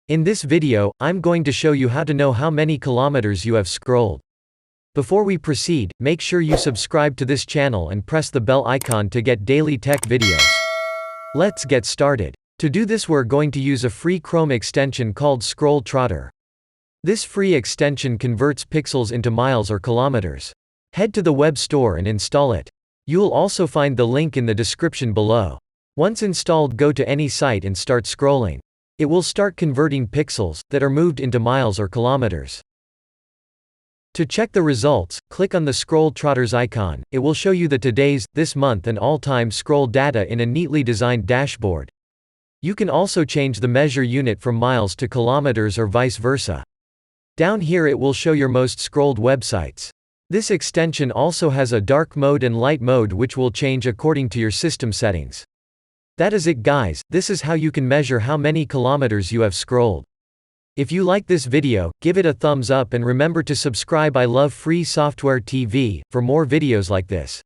In this video, I'm going to show you how to know how many kilometers you have scrolled. Before we proceed, make sure you subscribe to this channel and press the bell icon to get daily tech videos. Let's get started. To do this, we're going to use a free Chrome extension called Scroll Trotter. This free extension converts pixels into miles or kilometers. Head to the web store and install it. You'll also find the link in the description below. Once installed, go to any site and start scrolling. It will start converting pixels that are moved into miles or kilometers. To check the results, click on the Scroll Trotters icon. It will show you the today's, this month and all-time scroll data in a neatly designed dashboard. You can also change the measure unit from miles to kilometers or vice versa. Down here it will show your most scrolled websites. This extension also has a dark mode and light mode which will change according to your system settings. That is it, guys. This is how you can measure how many kilometers you have scrolled. If you like this video, give it a thumbs up and remember to subscribe. I love free software TV for more videos like this.